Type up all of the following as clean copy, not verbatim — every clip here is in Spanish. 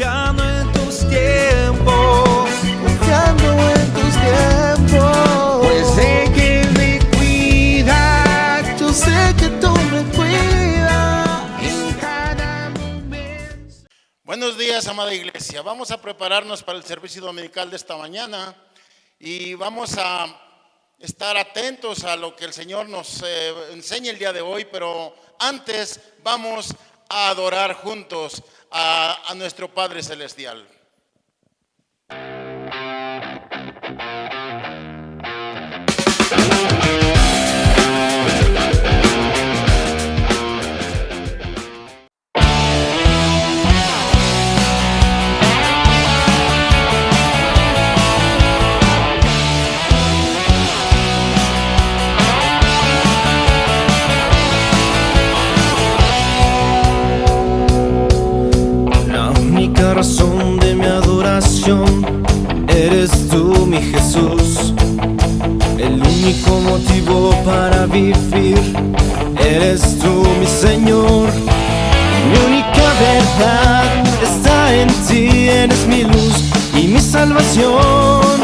confiando en tus tiempos, confiando en tus tiempos. Pues sé que me cuidas, yo sé que tú me cuidas en cada momento. Buenos días, amada iglesia. Vamos a prepararnos para el servicio dominical de esta mañana y vamos a estar atentos a lo que el Señor nos enseña el día de hoy, pero antes vamos a adorar juntos a nuestro Padre Celestial. Razón de mi adoración eres tú, mi Jesús. El único motivo para vivir eres tú, mi Señor. Mi única verdad está en ti, eres mi luz y mi salvación.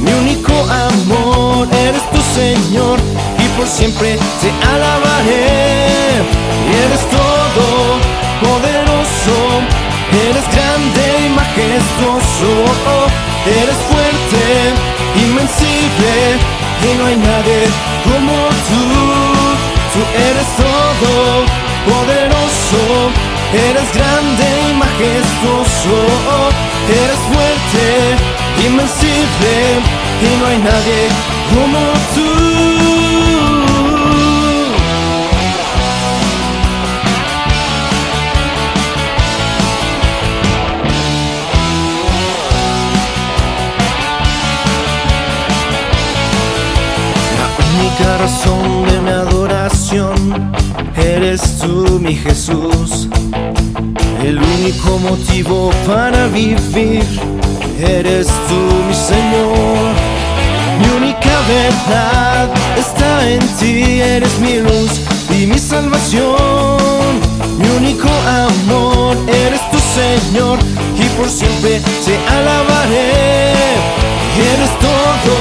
Mi único amor eres tu Señor y por siempre te alabaré. Y eres todo poderoso, eres grande y majestuoso, eres fuerte, invencible, y no hay nadie como tú. Tú eres todo poderoso, eres grande y majestuoso, eres fuerte, invencible, y no hay nadie como tú. La razón de mi adoración eres tú, mi Jesús. El único motivo para vivir eres tú, mi Señor. Mi única verdad está en ti, eres mi luz y mi salvación. Mi único amor eres tu Señor y por siempre te alabaré. Eres todo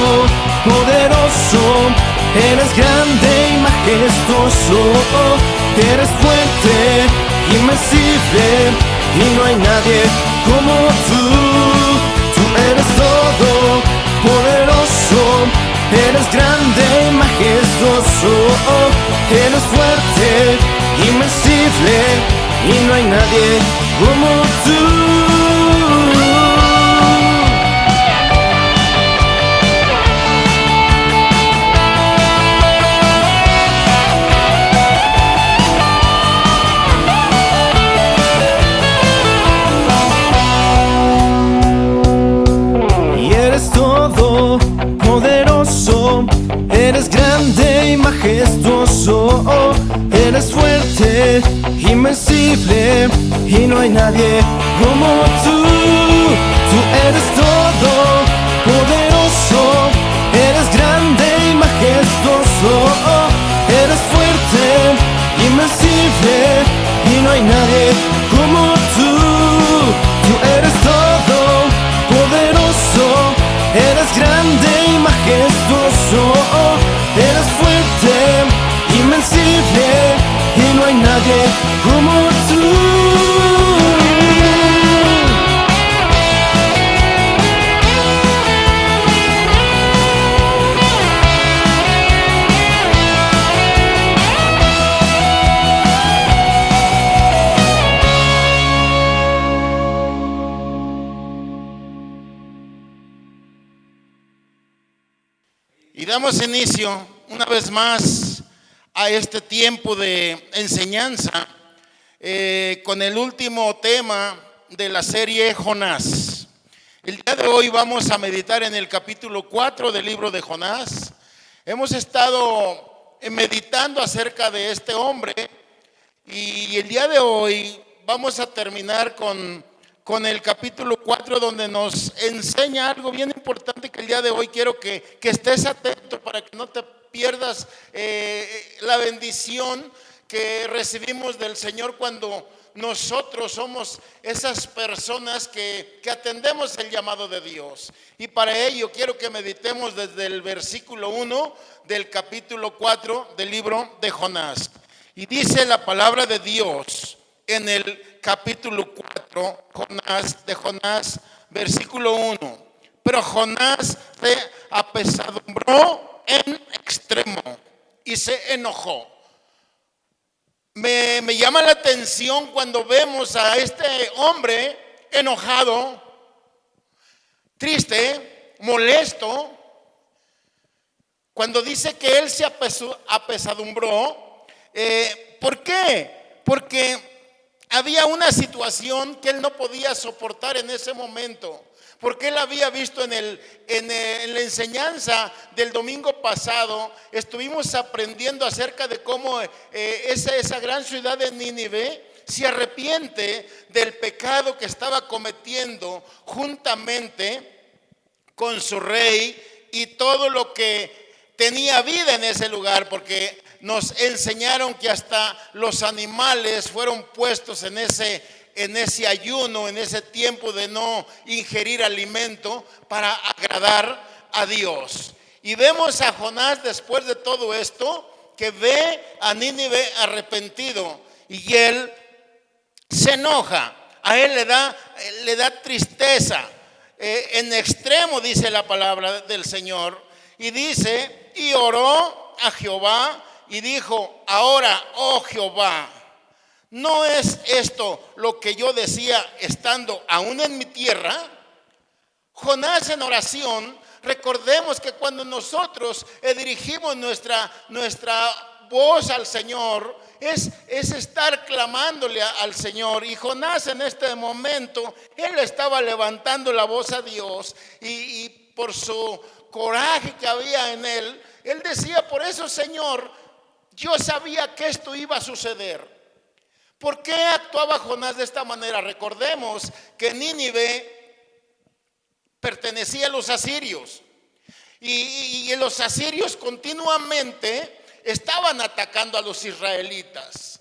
poderoso, eres grande y majestuoso, eres fuerte, invencible, y no hay nadie como tú. Tú eres todo poderoso, eres grande y majestuoso, eres fuerte, invencible, y no hay nadie como tú. Eres grande y majestuoso, eres fuerte, invencible, y no hay nadie como tú. Tú eres todo poderoso, eres grande y majestuoso, eres fuerte, invencible, y no hay nadie como tú. Tú eres todo poderoso, eres grande y majestuoso, eres fuerte, invencible, y no hay nadie como tú. Y damos inicio una vez más a este tiempo de enseñanza con el último tema de la serie Jonás. El día de hoy vamos a meditar en el capítulo 4 del libro de Jonás. Hemos estado meditando acerca de este hombre y el día de hoy vamos a terminar con el capítulo 4, donde nos enseña algo bien importante que el día de hoy quiero que estés atento para que no te pierdas la bendición que recibimos del Señor cuando nosotros somos esas personas que atendemos el llamado de Dios. Y para ello quiero que meditemos desde el versículo 1 del capítulo 4 del libro de Jonás. Y dice la palabra de Dios en el capítulo 4 de Jonás, versículo 1. Pero Jonás se apesadumbró en extremo y se enojó. Me llama la atención cuando vemos a este hombre enojado, triste, molesto, cuando dice que él se apesadumbró. ¿Por qué? Porque había una situación que él no podía soportar en ese momento. Porque él había visto en la enseñanza del domingo pasado, estuvimos aprendiendo acerca de cómo esa gran ciudad de Nínive se arrepiente del pecado que estaba cometiendo juntamente con su rey y todo lo que tenía vida en ese lugar, porque nos enseñaron que hasta los animales fueron puestos en ese ayuno, en ese tiempo de no ingerir alimento para agradar a Dios. Y vemos a Jonás después de todo esto que ve a Nínive arrepentido y él se enoja, a él le da tristeza en extremo, dice la palabra del Señor, y dice, y oró a Jehová y dijo, ahora, oh Jehová, ¿no es esto lo que yo decía estando aún en mi tierra? Jonás en oración, recordemos que cuando nosotros dirigimos nuestra voz al Señor, es estar clamándole al Señor. Y Jonás en este momento, él estaba levantando la voz a Dios y por su coraje que había en él decía, por eso Señor, yo sabía que esto iba a suceder. ¿Por qué actuaba Jonás de esta manera? Recordemos que Nínive pertenecía a los asirios y los asirios continuamente estaban atacando a los israelitas.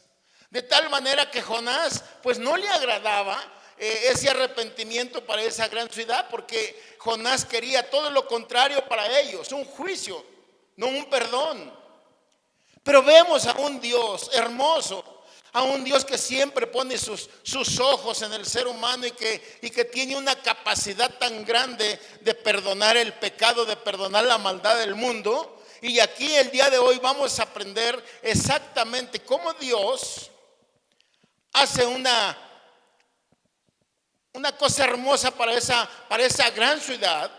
De tal manera que Jonás pues no le agradaba ese arrepentimiento para esa gran ciudad, porque Jonás quería todo lo contrario para ellos, un juicio, no un perdón. Pero vemos a un Dios hermoso, a un Dios que siempre pone sus ojos en el ser humano y que tiene una capacidad tan grande de perdonar el pecado, de perdonar la maldad del mundo. Y aquí el día de hoy vamos a aprender exactamente cómo Dios hace una cosa hermosa para esa gran ciudad,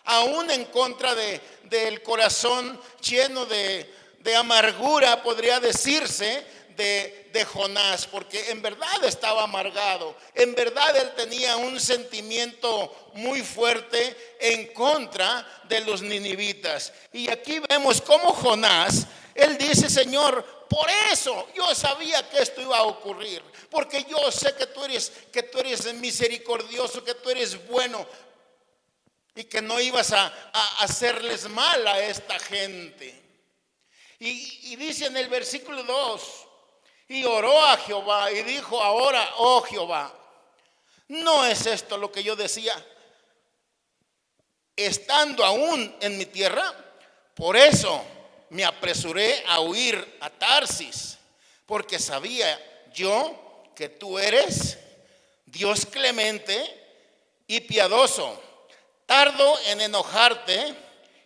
aún en contra del corazón lleno de amargura, podría decirse, de Jonás, porque en verdad estaba amargado, en verdad él tenía un sentimiento muy fuerte en contra de los ninivitas. Y aquí vemos cómo Jonás, él dice, Señor, por eso yo sabía que esto iba a ocurrir, porque yo sé que tú eres misericordioso, que tú eres bueno y que no ibas a hacerles mal a esta gente. Y dice en el versículo 2, y oró a Jehová y dijo, ahora, oh Jehová, ¿no es esto lo que yo decía estando aún en mi tierra? Por eso me apresuré a huir a Tarsis, porque sabía yo que tú eres Dios clemente y piadoso, tardo en enojarte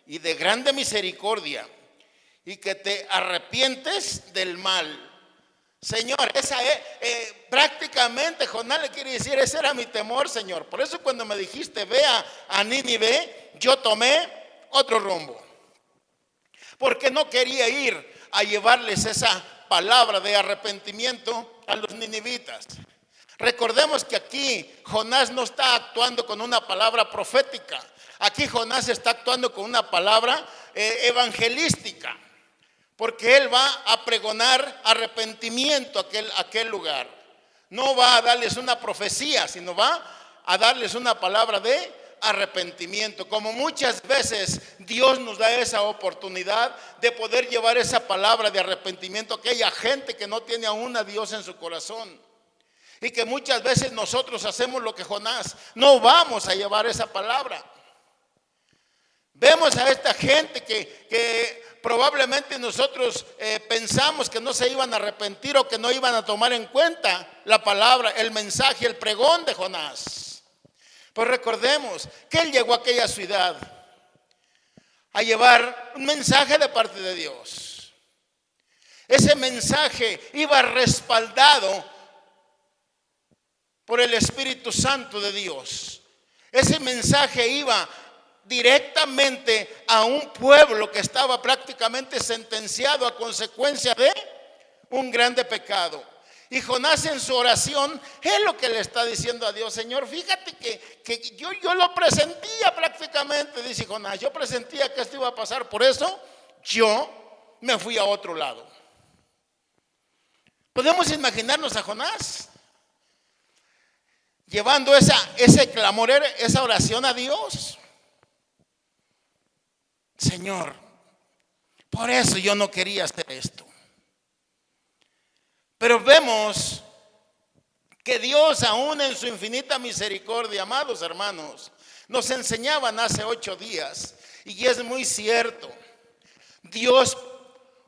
y de grande misericordia, y que te arrepientes del mal. Señor, esa es prácticamente Jonás le quiere decir, ese era mi temor, Señor. Por eso cuando me dijiste, ve a Nínive, yo tomé otro rumbo. Porque no quería ir a llevarles esa palabra de arrepentimiento a los ninivitas. Recordemos que aquí Jonás no está actuando con una palabra profética. Aquí Jonás está actuando con una palabra evangelística. Porque él va a pregonar arrepentimiento a aquel lugar. No va a darles una profecía, sino va a darles una palabra de arrepentimiento. Como muchas veces Dios nos da esa oportunidad de poder llevar esa palabra de arrepentimiento a aquella gente que no tiene aún a Dios en su corazón. Y que muchas veces nosotros hacemos lo que Jonás, no vamos a llevar esa palabra. Vemos a esta gente que probablemente nosotros pensamos que no se iban a arrepentir o que no iban a tomar en cuenta la palabra, el mensaje, el pregón de Jonás. Pues recordemos que él llegó a aquella ciudad a llevar un mensaje de parte de Dios. Ese mensaje iba respaldado por el Espíritu Santo de Dios. Ese mensaje iba directamente a un pueblo que estaba prácticamente sentenciado a consecuencia de un grande pecado. Y Jonás en su oración es lo que le está diciendo a Dios: Señor, fíjate que yo lo presentía prácticamente, dice Jonás, yo presentía que esto iba a pasar, por eso yo me fui a otro lado. ¿Podemos imaginarnos a Jonás llevando ese clamor, esa oración a Dios? Señor, por eso yo no quería hacer esto. Pero vemos que Dios, aún en su infinita misericordia, amados hermanos, nos enseñaban hace 8 días, y es muy cierto, Dios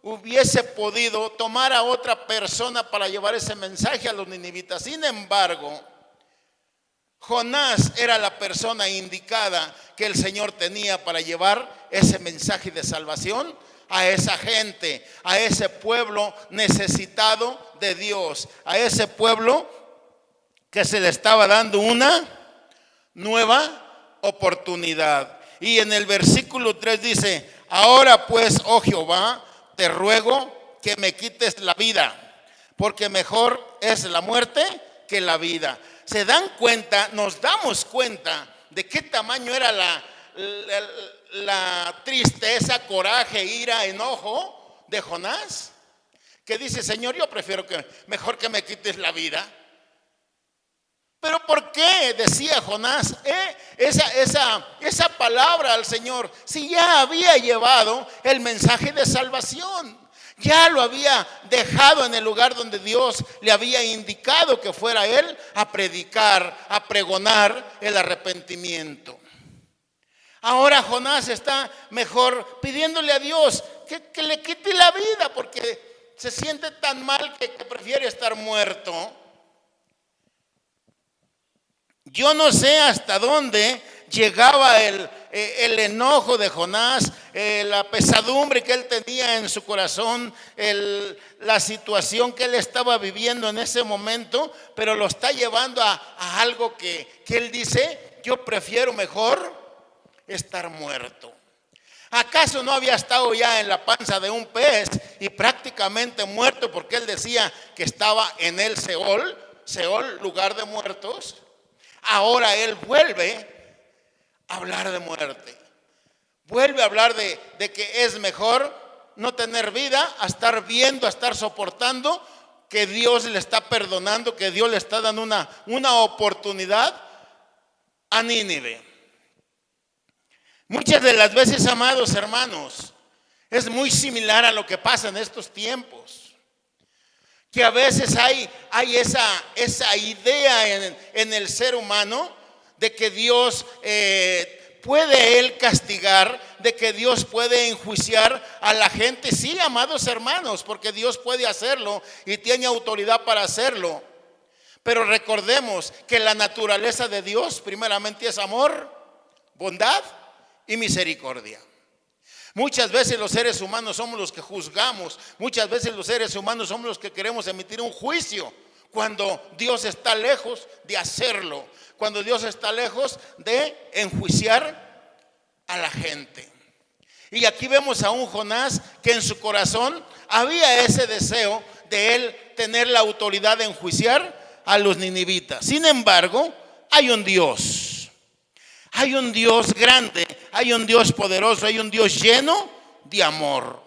hubiese podido tomar a otra persona para llevar ese mensaje a los ninivitas. Sin embargo, Jonás era la persona indicada que el Señor tenía para llevar ese mensaje de salvación a esa gente, a ese pueblo necesitado de Dios, a ese pueblo que se le estaba dando una nueva oportunidad. Y en el versículo 3 dice: ahora pues, oh Jehová, te ruego que me quites la vida, porque mejor es la muerte que la vida. ¿Se dan cuenta? Nos damos cuenta de qué tamaño era la tristeza, coraje, ira, enojo de Jonás, que dice: Señor, yo prefiero que mejor que me quites la vida. Pero ¿por qué decía Jonás esa palabra al Señor si ya había llevado el mensaje de salvación? Ya lo había dejado en el lugar donde Dios le había indicado que fuera él a predicar, a pregonar el arrepentimiento. Ahora Jonás está mejor pidiéndole a Dios que le quite la vida, porque se siente tan mal que prefiere estar muerto. Yo no sé hasta dónde llegaba el enojo de Jonás, la pesadumbre que él tenía en su corazón, la situación que él estaba viviendo en ese momento, pero lo está llevando a algo que él dice: yo prefiero mejor estar muerto. ¿Acaso no había estado ya en la panza de un pez y prácticamente muerto, porque él decía que estaba en el Seol, lugar de muertos? Ahora él vuelve a hablar de muerte. Vuelve a hablar de que es mejor no tener vida a estar viendo, a estar soportando que Dios le está perdonando, que Dios le está dando una oportunidad a Nínive. Muchas de las veces, amados hermanos, es muy similar a lo que pasa en estos tiempos. Que a veces hay esa idea en el ser humano de que Dios puede él castigar, de que Dios puede enjuiciar a la gente. Sí, amados hermanos, porque Dios puede hacerlo y tiene autoridad para hacerlo. Pero recordemos que la naturaleza de Dios primeramente es amor, bondad y misericordia. Muchas veces los seres humanos somos los que juzgamos. Muchas veces los seres humanos somos los que queremos emitir un juicio, cuando Dios está lejos de hacerlo, cuando Dios está lejos de enjuiciar a la gente. Y aquí vemos a un Jonás que en su corazón había ese deseo de él tener la autoridad de enjuiciar a los ninivitas. Sin embargo, hay un Dios. Hay un Dios grande, hay un Dios poderoso, hay un Dios lleno de amor.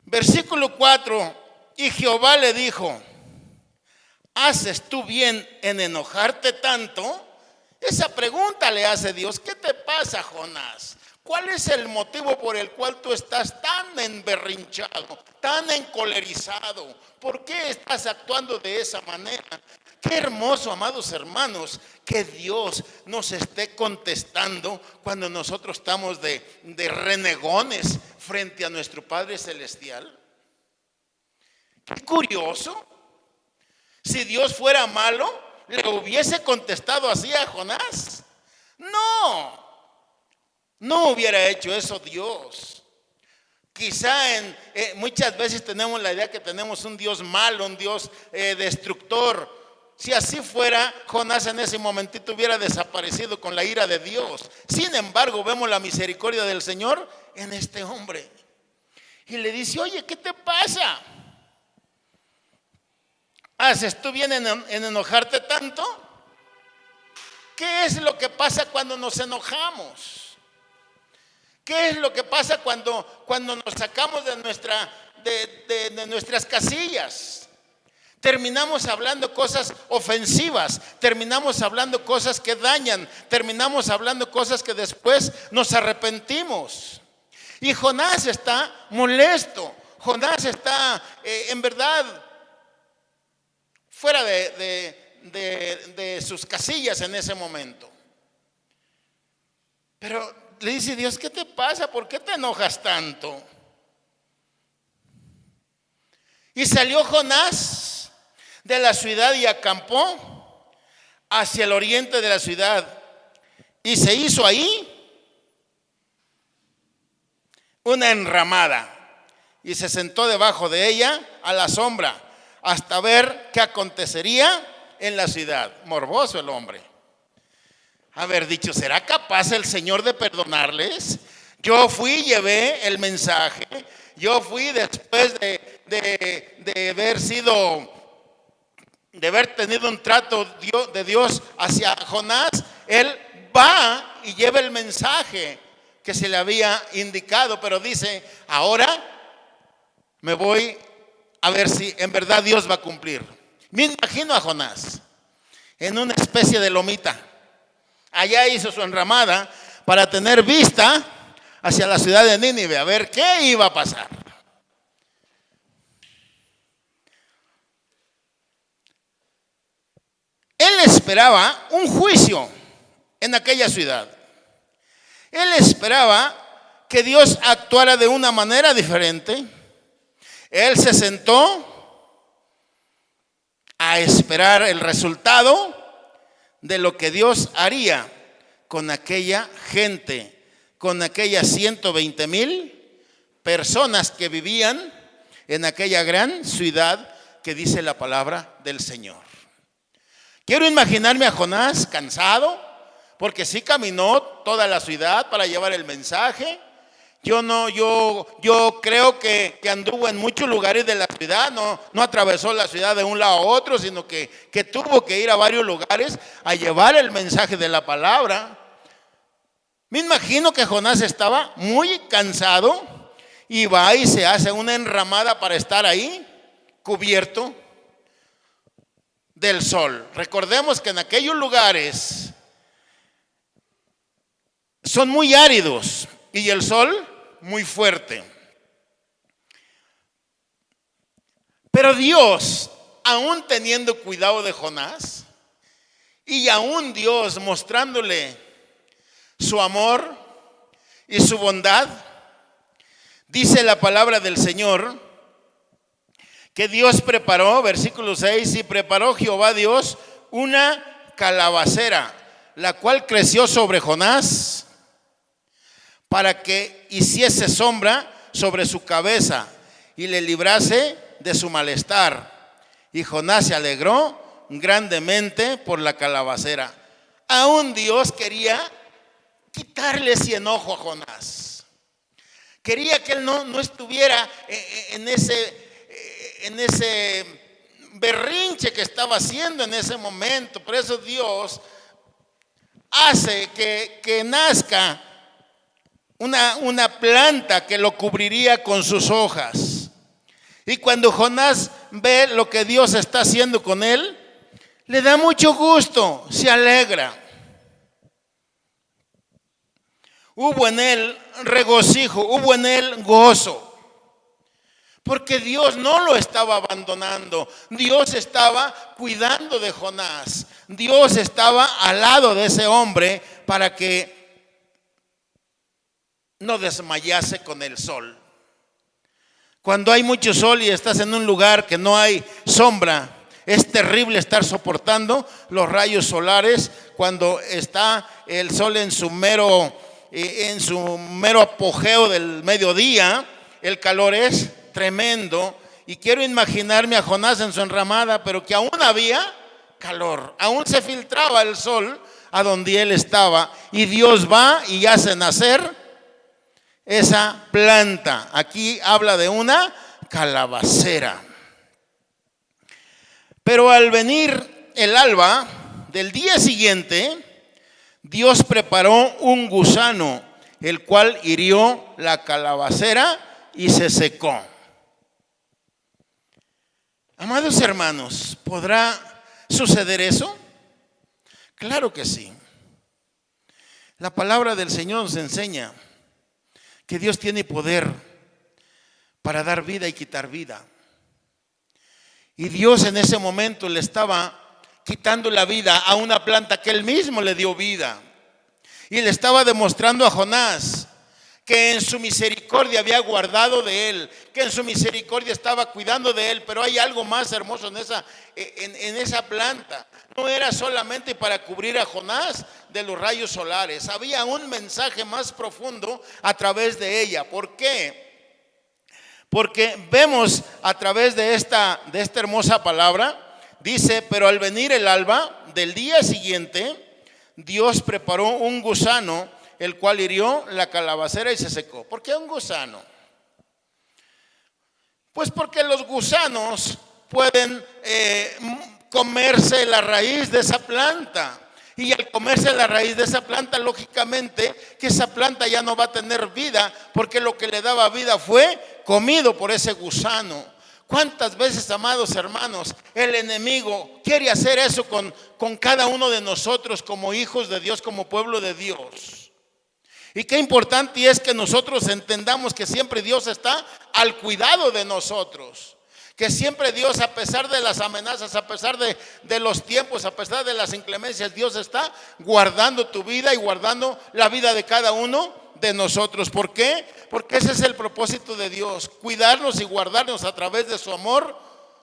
Versículo 4: y Jehová le dijo: ¿haces tú bien en enojarte tanto? Esa pregunta le hace Dios: ¿qué te pasa, Jonás? ¿Cuál es el motivo por el cual tú estás tan emberrinchado, tan encolerizado? ¿Por qué estás actuando de esa manera? Qué hermoso, amados hermanos, que Dios nos esté contestando cuando nosotros estamos de renegones frente a nuestro Padre Celestial. Qué curioso. Si Dios fuera malo, ¿le hubiese contestado así a Jonás? No hubiera hecho eso Dios. Quizá muchas veces tenemos la idea que tenemos un Dios malo, un Dios destructor. Si así fuera, Jonás en ese momentito hubiera desaparecido con la ira de Dios. Sin embargo, vemos la misericordia del Señor en este hombre. Y le dice, oye, ¿qué te pasa? ¿Haces tú bien en enojarte tanto? ¿Qué es lo que pasa cuando nos enojamos? ¿Qué es lo que pasa cuando nos sacamos de nuestras casillas? Terminamos hablando cosas ofensivas, terminamos hablando cosas que dañan, terminamos hablando cosas que después nos arrepentimos. Y Jonás está molesto, Jonás está en verdad fuera de sus casillas en ese momento. Pero le dice Dios, ¿qué te pasa? ¿Por qué te enojas tanto? Y salió Jonás de la ciudad y acampó hacia el oriente de la ciudad. Y se hizo ahí una enramada y se sentó debajo de ella a la sombra hasta ver qué acontecería en la ciudad. Morboso el hombre. Haber dicho, ¿será capaz el Señor de perdonarles? Yo fui y llevé el mensaje. Yo fui después de haber tenido un trato de Dios hacia Jonás. Él va y lleva el mensaje que se le había indicado, pero dice, ahora me voy a ver si en verdad Dios va a cumplir. Me imagino a Jonás en una especie de lomita. Allá hizo su enramada para tener vista hacia la ciudad de Nínive, a ver qué iba a pasar. Él esperaba un juicio en aquella ciudad. Él esperaba que Dios actuara de una manera diferente. Él se sentó a esperar el resultado de lo que Dios haría con aquella gente, con aquellas 120,000 personas que vivían en aquella gran ciudad que dice la palabra del Señor. Quiero imaginarme a Jonás cansado, porque sí caminó toda la ciudad para llevar el mensaje. Yo creo que anduvo en muchos lugares de la ciudad, no atravesó la ciudad de un lado a otro, sino que tuvo que ir a varios lugares a llevar el mensaje de la palabra. Me imagino que Jonás estaba muy cansado y va y se hace una enramada para estar ahí, cubierto del sol. Recordemos que en aquellos lugares son muy áridos y el sol muy fuerte. Pero Dios, aún teniendo cuidado de Jonás, y aún Dios mostrándole su amor y su bondad, dice la palabra del Señor que Dios preparó, versículo 6, y preparó Jehová Dios una calabacera, la cual creció sobre Jonás, para que hiciese sombra sobre su cabeza y le librase de su malestar. Y Jonás se alegró grandemente por la calabacera. Aún Dios quería quitarle ese enojo a Jonás. Quería que él no estuviera en ese berrinche que estaba haciendo en ese momento. Por eso Dios hace que nazca una planta que lo cubriría con sus hojas. Y cuando Jonás ve lo que Dios está haciendo con él, le da mucho gusto, se alegra. hubo en él regocijo, hubo en él gozo. Porque Dios no lo estaba abandonando. Dios estaba cuidando de Jonás. Dios estaba al lado de ese hombre para que no desmayase con el sol. Cuando hay mucho sol y estás en un lugar que no hay sombra, es terrible estar soportando los rayos solares cuando está el sol en su mero apogeo del mediodía. El calor es tremendo y quiero imaginarme a Jonás en su enramada, pero que aún había calor, aún se filtraba el sol a donde él estaba, y Dios va y hace nacer esa planta. Aquí habla de una calabacera. Pero al venir el alba del día siguiente, Dios preparó un gusano, el cual hirió la calabacera y se secó. Amados hermanos, ¿podrá suceder eso? Claro que sí. La palabra del Señor nos enseña que Dios tiene poder para dar vida y quitar vida. Y Dios en ese momento le estaba quitando la vida a una planta que él mismo le dio vida. Y le estaba demostrando a Jonás que en su misericordia había guardado de él, que en su misericordia estaba cuidando de él. Pero hay algo más hermoso en esa planta. No era solamente para cubrir a Jonás de los rayos solares. Había un mensaje más profundo a través de ella. ¿Por qué? Porque vemos a través de esta hermosa palabra, dice: pero al venir el alba del día siguiente, Dios preparó un gusano, el cual hirió la calabacera y se secó. ¿Por qué un gusano? Pues porque los gusanos pueden comerse la raíz de esa planta. Y al comerse la raíz de esa planta, lógicamente que esa planta ya no va a tener vida, porque lo que le daba vida fue comido por ese gusano. ¿Cuántas veces, amados hermanos, el enemigo quiere hacer eso con cada uno de nosotros como hijos de Dios, como pueblo de Dios? Y qué importante es que nosotros entendamos que siempre Dios está al cuidado de nosotros. Que siempre Dios, a pesar de las amenazas, a pesar de los tiempos, a pesar de las inclemencias, Dios está guardando tu vida y guardando la vida de cada uno de nosotros. ¿Por qué? Porque ese es el propósito de Dios: cuidarnos y guardarnos a través de su amor,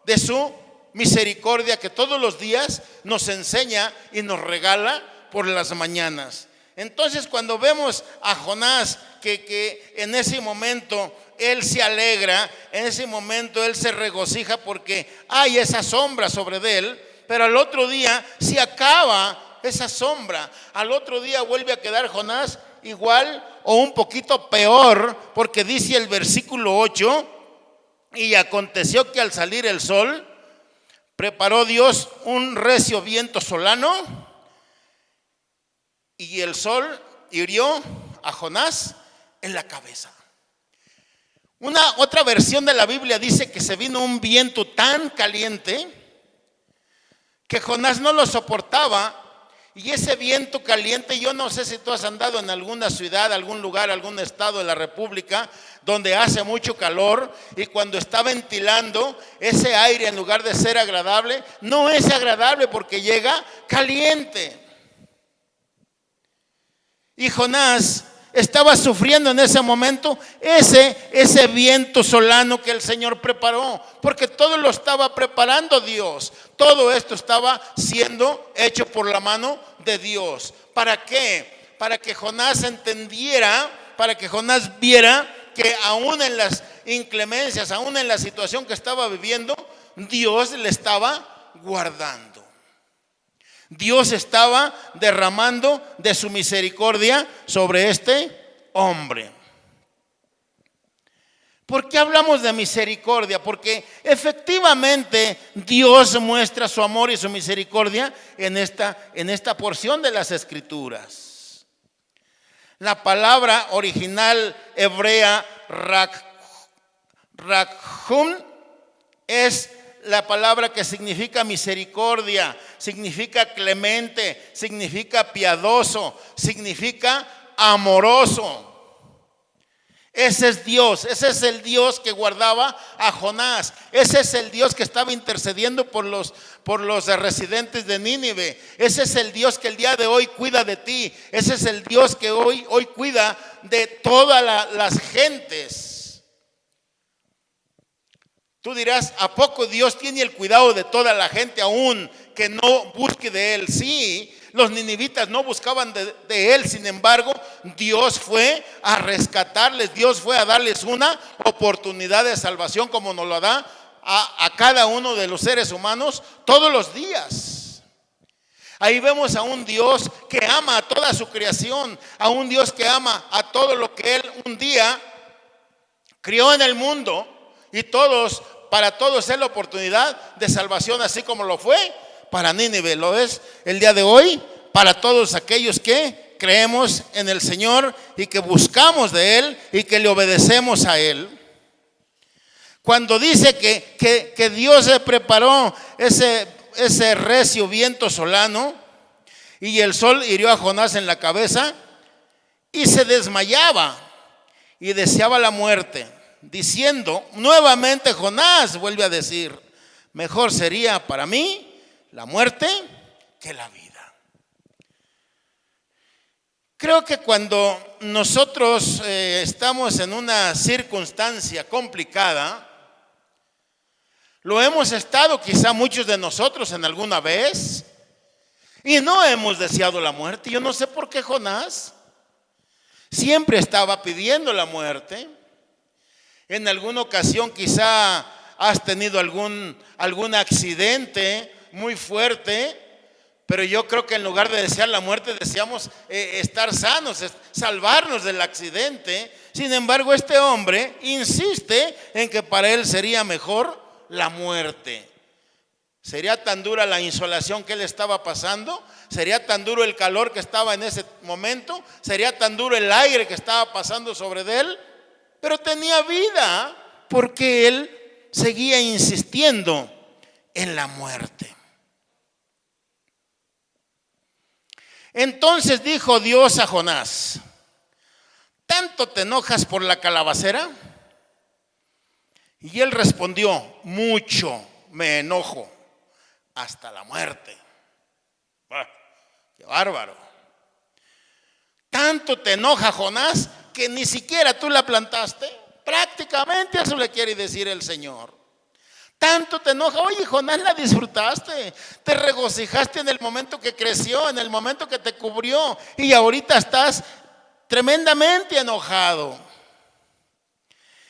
de su misericordia, que todos los días nos enseña y nos regala por las mañanas. Entonces, cuando vemos a Jonás que en ese momento él se alegra, en ese momento él se regocija porque hay esa sombra sobre de él, pero al otro día se acaba esa sombra. Al otro día vuelve a quedar Jonás igual o un poquito peor, porque dice el versículo 8: y aconteció que al salir el sol, preparó Dios un recio viento solano, y el sol hirió a Jonás en la cabeza. Una otra versión de la Biblia dice que se vino un viento tan caliente que Jonás no lo soportaba. Y ese viento caliente, yo no sé si tú has andado en alguna ciudad, algún lugar, algún estado de la República donde hace mucho calor, y cuando está ventilando ese aire, en lugar de ser agradable, no es agradable porque llega caliente. Y Jonás estaba sufriendo en ese momento ese viento solano que el Señor preparó, porque todo lo estaba preparando Dios. Todo esto estaba siendo hecho por la mano de Dios. ¿Para qué? Para que Jonás entendiera, para que Jonás viera que aún en las inclemencias, aún en la situación que estaba viviendo, Dios le estaba guardando. Dios estaba derramando de su misericordia sobre este hombre. ¿Por qué hablamos de misericordia? Porque efectivamente Dios muestra su amor y su misericordia en esta porción de las Escrituras. La palabra original hebrea rakhum es la palabra que significa misericordia, significa clemente, significa piadoso, significa amoroso. Ese es Dios, ese es el Dios que guardaba a Jonás. Ese es el Dios que estaba intercediendo por los residentes de Nínive. Ese es el Dios que el día de hoy cuida de ti. Ese es el Dios que hoy cuida de todas las gentes. Tú dirás, ¿a poco Dios tiene el cuidado de toda la gente aún que no busque de Él? Sí, los ninivitas no buscaban de Él, sin embargo, Dios fue a rescatarles, Dios fue a darles una oportunidad de salvación como nos lo da a cada uno de los seres humanos todos los días. Ahí vemos a un Dios que ama a toda su creación, a un Dios que ama a todo lo que Él un día crió en el mundo, y para todos es la oportunidad de salvación, así como lo fue para Nínive, lo es el día de hoy para todos aquellos que creemos en el Señor y que buscamos de Él y que le obedecemos a Él. Cuando dice que Dios se preparó ese recio viento solano y el sol hirió a Jonás en la cabeza y se desmayaba y deseaba la muerte, diciendo nuevamente, Jonás vuelve a decir, mejor sería para mí la muerte que la vida. Creo que cuando nosotros estamos en una circunstancia complicada, lo hemos estado quizá muchos de nosotros en alguna vez, y no hemos deseado la muerte. Yo no sé por qué Jonás siempre estaba pidiendo la muerte. En alguna ocasión quizá has tenido algún accidente muy fuerte, pero yo creo que en lugar de desear la muerte deseamos estar sanos, salvarnos del accidente. Sin embargo, este hombre insiste en que para él sería mejor la muerte. Sería tan dura la insolación que él estaba pasando, sería tan duro el calor que estaba en ese momento, sería tan duro el aire que estaba pasando sobre él, pero tenía vida porque él seguía insistiendo en la muerte. Entonces dijo Dios a Jonás, ¿tanto te enojas por la calabacera? Y él respondió, mucho me enojo, hasta la muerte. ¡Qué bárbaro! ¿Tanto te enoja, Jonás, que ni siquiera tú la plantaste? Prácticamente eso le quiere decir el Señor. Tanto te enoja. Oye, Jonás, la disfrutaste, te regocijaste en el momento que creció, en el momento que te cubrió, y ahorita estás tremendamente enojado.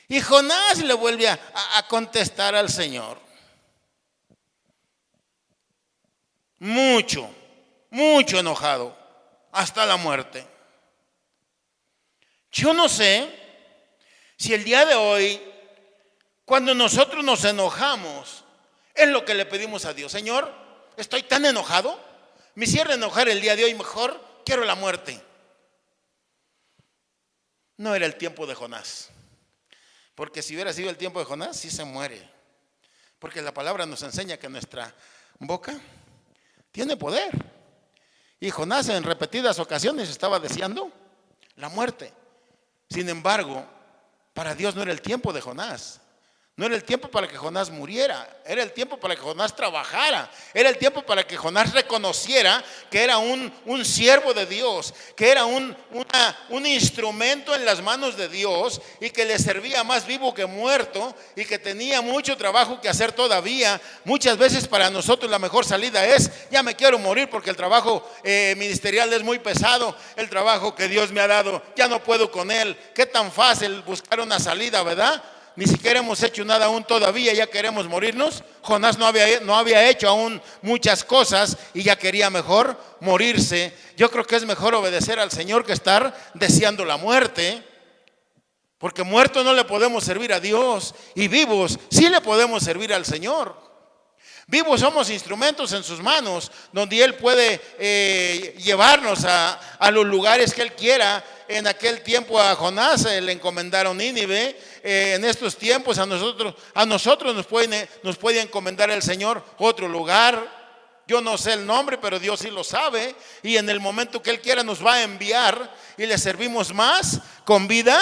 Y Jonás le vuelve a contestar al Señor. Mucho enojado, hasta la muerte. Yo no sé si el día de hoy, cuando nosotros nos enojamos, es lo que le pedimos a Dios. Señor, estoy tan enojado, me hicieron enojar el día de hoy, mejor quiero la muerte. No era el tiempo de Jonás, porque si hubiera sido el tiempo de Jonás, sí se muere. Porque la palabra nos enseña que nuestra boca tiene poder. Y Jonás en repetidas ocasiones estaba deseando la muerte. Sin embargo, para Dios no era el tiempo de Jonás. No era el tiempo para que Jonás muriera, era el tiempo para que Jonás trabajara, era el tiempo para que Jonás reconociera que era un siervo de Dios, que era un instrumento en las manos de Dios y que le servía más vivo que muerto y que tenía mucho trabajo que hacer todavía. Muchas veces para nosotros la mejor salida es, ya me quiero morir porque el trabajo ministerial es muy pesado, el trabajo que Dios me ha dado, ya no puedo con él. Qué tan fácil buscar una salida, ¿verdad? Ni siquiera hemos hecho nada aún todavía, ya queremos morirnos. Jonás no había hecho aún muchas cosas y ya quería mejor morirse. Yo creo que es mejor obedecer al Señor que estar deseando la muerte, porque muertos no le podemos servir a Dios, y vivos sí le podemos servir al Señor. Vivos somos instrumentos en sus manos, donde Él puede llevarnos a los lugares que Él quiera. En aquel tiempo a Jonás le encomendaron Nínive. En estos tiempos a nosotros nos puede encomendar el Señor otro lugar. Yo no sé el nombre, pero Dios sí lo sabe. Y en el momento que Él quiera nos va a enviar y le servimos más con vida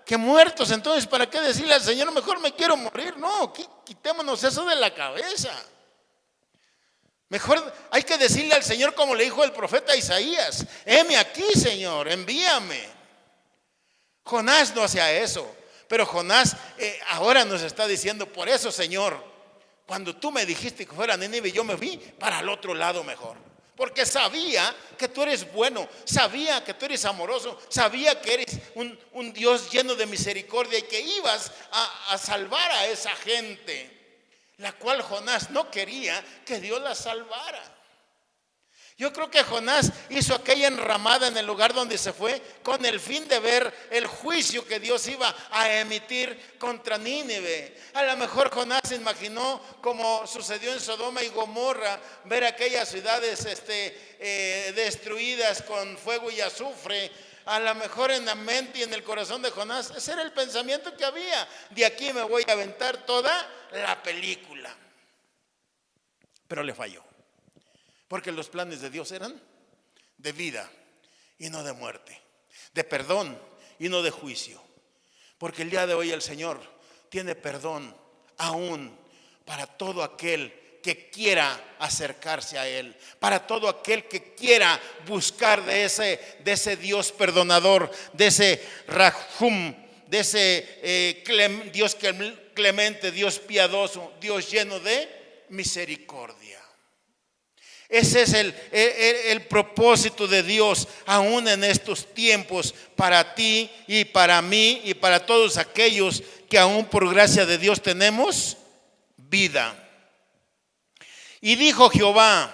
que muertos. Entonces, ¿para qué decirle al Señor, mejor me quiero morir? No, quitémonos eso de la cabeza. Mejor hay que decirle al Señor como le dijo el profeta Isaías: heme aquí, Señor, envíame. Jonás no hacía eso, pero Jonás ahora nos está diciendo: por eso, Señor, cuando tú me dijiste que fuera a Nínive, yo me fui para el otro lado mejor. Porque sabía que tú eres bueno, sabía que tú eres amoroso, sabía que eres un Dios lleno de misericordia y que ibas a salvar a esa gente, la cual Jonás no quería que Dios la salvara. Yo creo que Jonás hizo aquella enramada en el lugar donde se fue con el fin de ver el juicio que Dios iba a emitir contra Nínive. A lo mejor Jonás se imaginó, como sucedió en Sodoma y Gomorra, ver aquellas ciudades destruidas con fuego y azufre. A lo mejor en la mente y en el corazón de Jonás ese era el pensamiento que había: de aquí me voy a aventar toda la película. Pero le falló, porque los planes de Dios eran de vida y no de muerte, de perdón y no de juicio. Porque el día de hoy el Señor tiene perdón aún para todo aquel que quiera acercarse a Él, para todo aquel que quiera buscar de ese Dios perdonador, de ese Rahum, de ese Dios clemente, Dios piadoso, Dios lleno de misericordia. Ese es el propósito de Dios aún en estos tiempos, para ti y para mí y para todos aquellos que aún por gracia de Dios tenemos vida. Y dijo Jehová: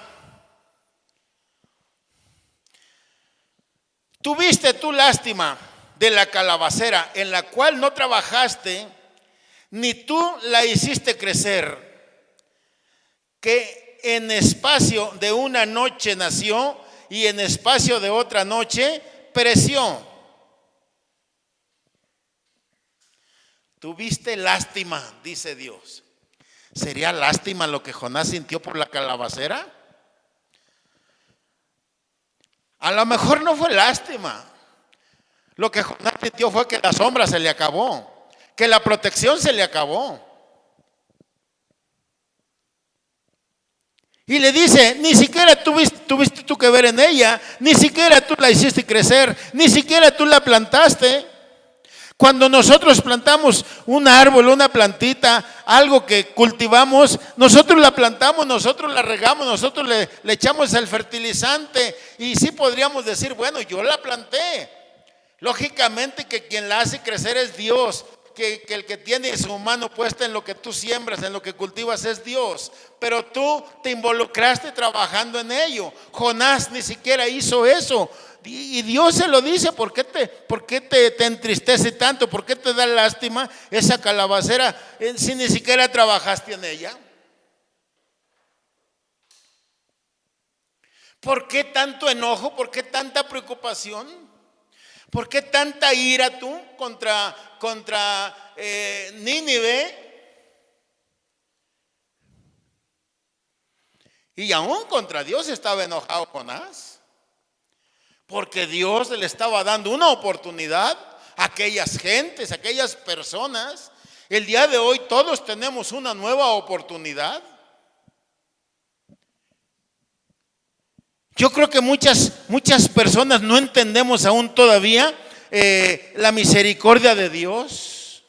¿tuviste tú lástima de la calabacera en la cual no trabajaste, ni tú la hiciste crecer, que en espacio de una noche nació y en espacio de otra noche pereció? Tuviste lástima, dice Dios. ¿Sería lástima lo que Jonás sintió por la calabacera? A lo mejor no fue lástima. Lo que Jonás sintió fue que la sombra se le acabó, que la protección se le acabó. Y le dice: ni siquiera tuviste tú que ver en ella, ni siquiera tú la hiciste crecer, ni siquiera tú la plantaste. Cuando nosotros plantamos un árbol, una plantita, algo que cultivamos, nosotros la plantamos, nosotros la regamos, nosotros le echamos el fertilizante, y sí podríamos decir: bueno, yo la planté. Lógicamente que quien la hace crecer es Dios, que el que tiene su mano puesta en lo que tú siembras, en lo que cultivas, es Dios. Pero tú te involucraste trabajando en ello. Jonás ni siquiera hizo eso. Y Dios se lo dice: ¿por qué te entristece tanto? ¿Por qué te da lástima esa calabacera si ni siquiera trabajaste en ella? ¿Por qué tanto enojo? ¿Por qué tanta preocupación? ¿Por qué tanta ira tú contra Nínive? Y aún contra Dios estaba enojado Jonás, porque Dios le estaba dando una oportunidad a aquellas gentes, a aquellas personas. El día de hoy todos tenemos una nueva oportunidad. Yo creo que muchas personas no entendemos aún todavía la misericordia de Dios.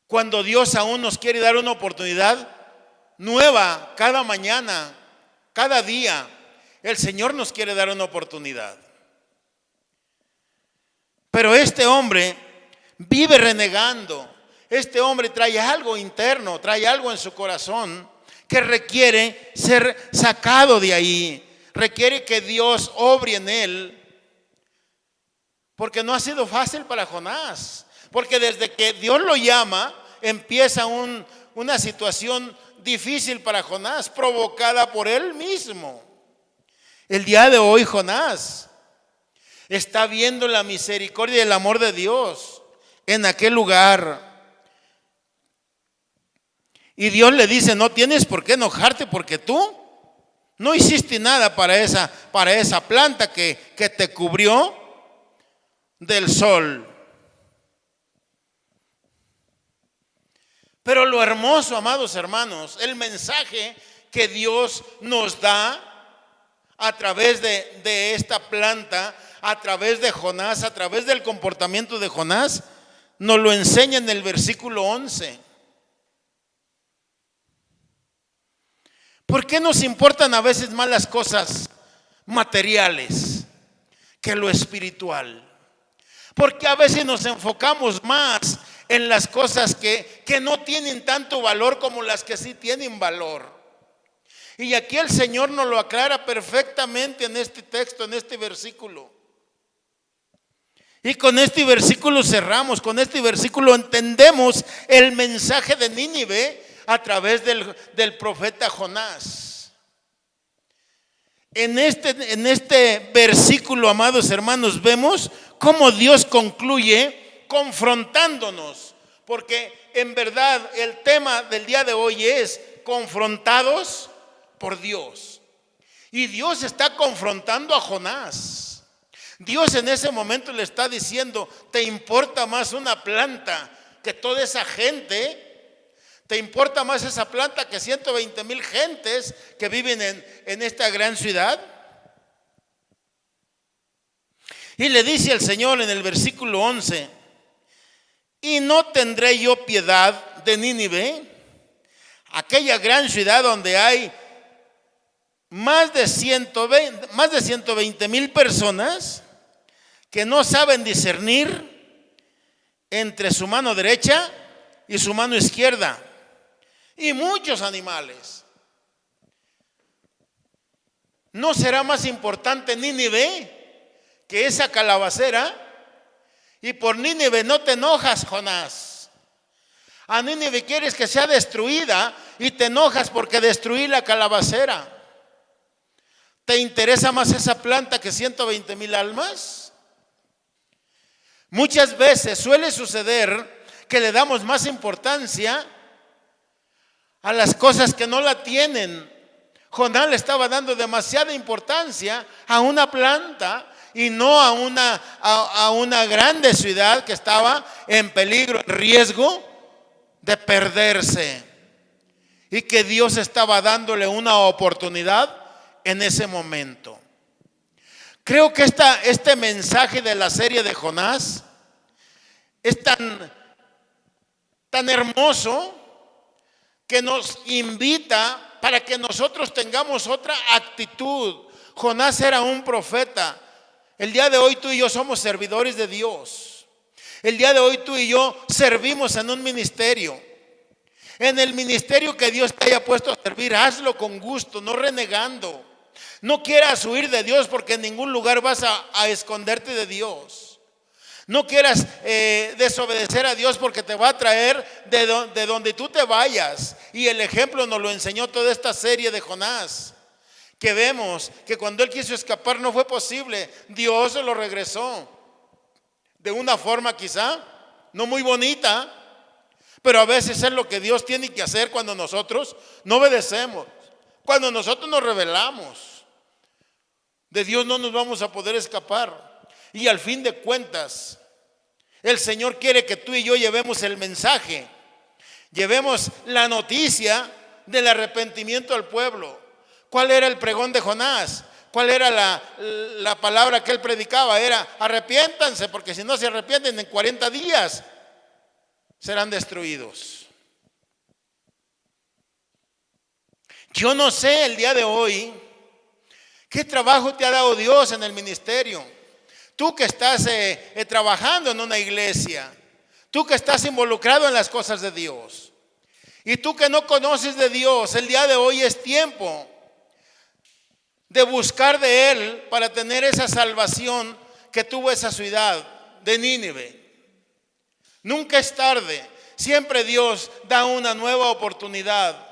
Cuando Dios aún nos quiere dar una oportunidad nueva cada mañana, cada día, el Señor nos quiere dar una oportunidad. Pero este hombre vive renegando. Este hombre trae algo interno, trae algo en su corazón que requiere ser sacado de ahí. Requiere que Dios obre en él. Porque no ha sido fácil para Jonás. Porque desde que Dios lo llama, empieza una situación difícil para Jonás, provocada por él mismo. El día de hoy Jonás está viendo la misericordia y el amor de Dios en aquel lugar. Y Dios le dice, no tienes por qué enojarte porque tú no hiciste nada para esa planta que te cubrió del sol. Pero lo hermoso, amados hermanos, el mensaje que Dios nos da a través de esta planta, a través de Jonás, a través del comportamiento de Jonás, nos lo enseña en el versículo 11. ¿Por qué nos importan a veces más las cosas materiales que lo espiritual? Porque a veces nos enfocamos más en las cosas que no tienen tanto valor como las que sí tienen valor. Y aquí el Señor nos lo aclara perfectamente en este texto, en este versículo. Y con este versículo cerramos, con este versículo entendemos el mensaje de Nínive a través del profeta Jonás. En este versículo, amados hermanos, vemos cómo Dios concluye confrontándonos, porque en verdad el tema del día de hoy es confrontados por Dios. Y Dios está confrontando a Jonás. Dios en ese momento le está diciendo, ¿te importa más una planta que toda esa gente? ¿Te importa más esa planta que 120,000 gentes que viven en esta gran ciudad? Y le dice el Señor en el versículo 11, ¿y no tendré yo piedad de Nínive, aquella gran ciudad donde hay más de 120,000 personas que no saben discernir entre su mano derecha y su mano izquierda, y muchos animales? ¿No será más importante Nínive que esa calabacera? Y por Nínive no te enojas, Jonás. A Nínive quieres que sea destruida y te enojas porque destruí la calabacera. ¿Te interesa más esa planta que 120,000 almas? Muchas veces suele suceder que le damos más importancia a las cosas que no la tienen. Jonás le estaba dando demasiada importancia a una planta y no a una grande ciudad que estaba en peligro, en riesgo de perderse, y que Dios estaba dándole una oportunidad en ese momento. Creo que este mensaje de la serie de Jonás es tan hermoso que nos invita para que nosotros tengamos otra actitud. Jonás era un profeta. El día de hoy tú y yo somos servidores de Dios. El día de hoy tú y yo servimos en un ministerio. En el ministerio que Dios te haya puesto a servir, hazlo con gusto, no renegando. No quieras huir de Dios, porque en ningún lugar vas a esconderte de Dios. No quieras desobedecer a Dios, porque te va a traer de donde tú te vayas. Y el ejemplo nos lo enseñó toda esta serie de Jonás, que vemos que cuando él quiso escapar no fue posible. Dios se lo regresó de una forma quizá no muy bonita, pero a veces es lo que Dios tiene que hacer cuando nosotros no obedecemos, cuando nosotros nos rebelamos. De Dios no nos vamos a poder escapar. Y al fin de cuentas, el Señor quiere que tú y yo llevemos el mensaje, llevemos la noticia del arrepentimiento al pueblo. ¿Cuál era el pregón de Jonás? ¿Cuál era la palabra que él predicaba? Era: arrepiéntanse, porque si no se arrepienten en 40 días serán destruidos. Yo no sé el día de hoy qué trabajo te ha dado Dios en el ministerio. Tú que estás trabajando en una iglesia, tú que estás involucrado en las cosas de Dios, y tú que no conoces de Dios, el día de hoy es tiempo de buscar de Él para tener esa salvación que tuvo esa ciudad de Nínive. Nunca es tarde, siempre Dios da una nueva oportunidad.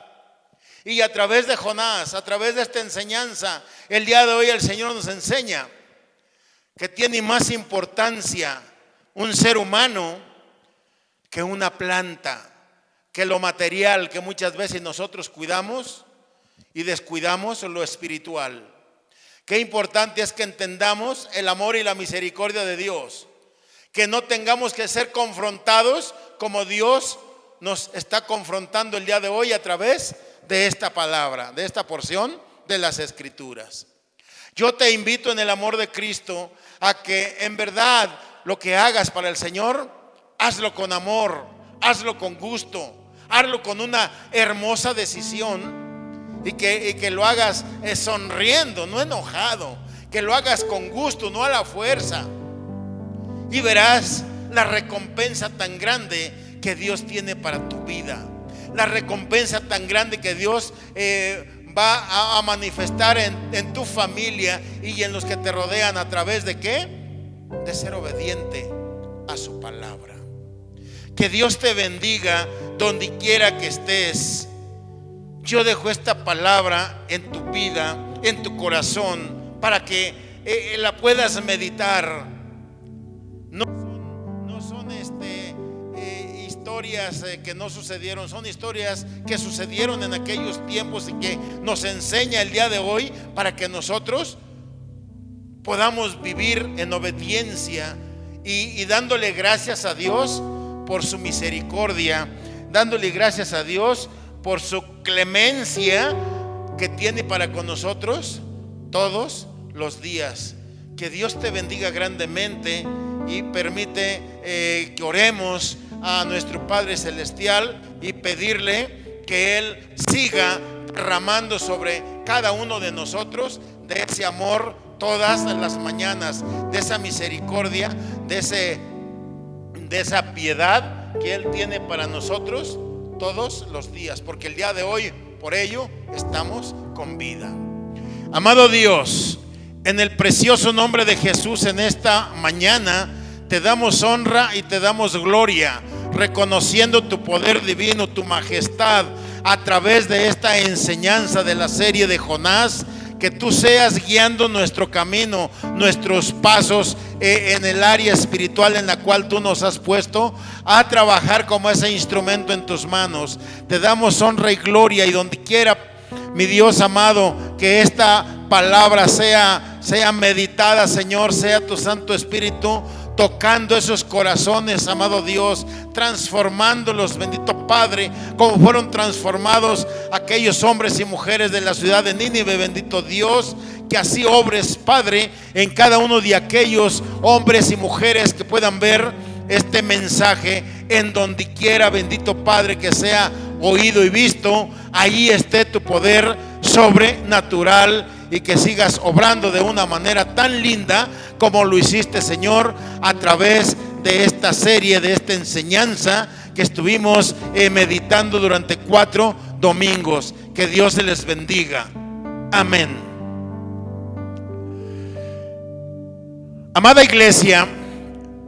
Y a través de Jonás, a través de esta enseñanza, el día de hoy el Señor nos enseña que tiene más importancia un ser humano que una planta, que lo material que muchas veces nosotros cuidamos y descuidamos lo espiritual. Qué importante es que entendamos el amor y la misericordia de Dios, que no tengamos que ser confrontados como Dios nos está confrontando el día de hoy a través de esta palabra, de esta porción de las Escrituras. Yo te invito en el amor de Cristo a que en verdad lo que hagas para el Señor, hazlo con amor, hazlo con gusto, hazlo con una hermosa decisión y que lo hagas sonriendo, no enojado, que lo hagas con gusto, no a la fuerza, y verás la recompensa tan grande que Dios tiene para tu vida, la recompensa tan grande que Dios va a manifestar en tu familia y en los que te rodean. ¿A través de qué? De ser obediente a su palabra. Que Dios te bendiga donde quiera que estés. Yo dejo esta palabra en tu vida, en tu corazón, para que la puedas meditar. No son historias que no sucedieron, son historias que sucedieron en aquellos tiempos y que nos enseña el día de hoy para que nosotros podamos vivir en obediencia y dándole gracias a Dios por su misericordia, dándole gracias a Dios por su clemencia que tiene para con nosotros todos los días. Que Dios te bendiga grandemente y permite que oremos a nuestro Padre Celestial y pedirle que Él siga derramando sobre cada uno de nosotros de ese amor todas las mañanas, de esa misericordia, de esa piedad que Él tiene para nosotros todos los días, porque el día de hoy por ello estamos con vida. Amado Dios, en el precioso nombre de Jesús, en esta mañana te damos honra y te damos gloria, reconociendo tu poder divino, tu majestad, a través de esta enseñanza de la serie de Jonás. Que tú seas guiando nuestro camino, nuestros pasos en el área espiritual en la cual tú nos has puesto a trabajar como ese instrumento en tus manos. Te damos honra y gloria, y donde quiera, mi Dios amado, que esta palabra sea meditada, Señor, sea tu Santo Espíritu tocando esos corazones, amado Dios, transformándolos, bendito Padre, como fueron transformados aquellos hombres y mujeres de la ciudad de Nínive, bendito Dios. Que así obres, Padre, en cada uno de aquellos hombres y mujeres que puedan ver este mensaje, en donde quiera, bendito Padre, que sea oído y visto, ahí esté tu poder sobrenatural, y que sigas obrando de una manera tan linda como lo hiciste, Señor, a través de esta serie, de esta enseñanza que estuvimos meditando durante 4 domingos. Que Dios se les bendiga. Amén. Amada iglesia,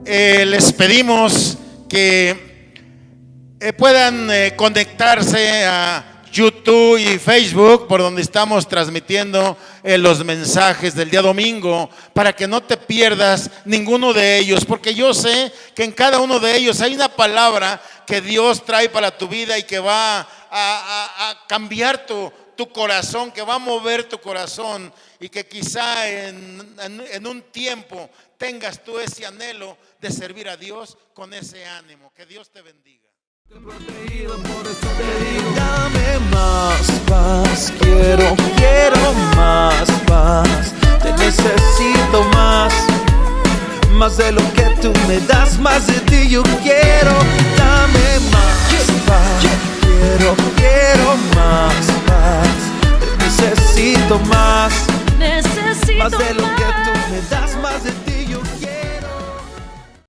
les pedimos que puedan conectarse a YouTube y Facebook, por donde estamos transmitiendo los mensajes del día domingo, para que no te pierdas ninguno de ellos, porque yo sé que en cada uno de ellos hay una palabra que Dios trae para tu vida y que va a cambiar tu corazón, que va a mover tu corazón, y que quizá en un tiempo tengas tú ese anhelo de servir a Dios con ese ánimo. Que Dios te bendiga. Dame más paz, quiero más paz, te necesito más de lo que tú me das, más de ti yo quiero. Dame más paz, quiero más paz, te necesito más de lo que tú me das, más de ti.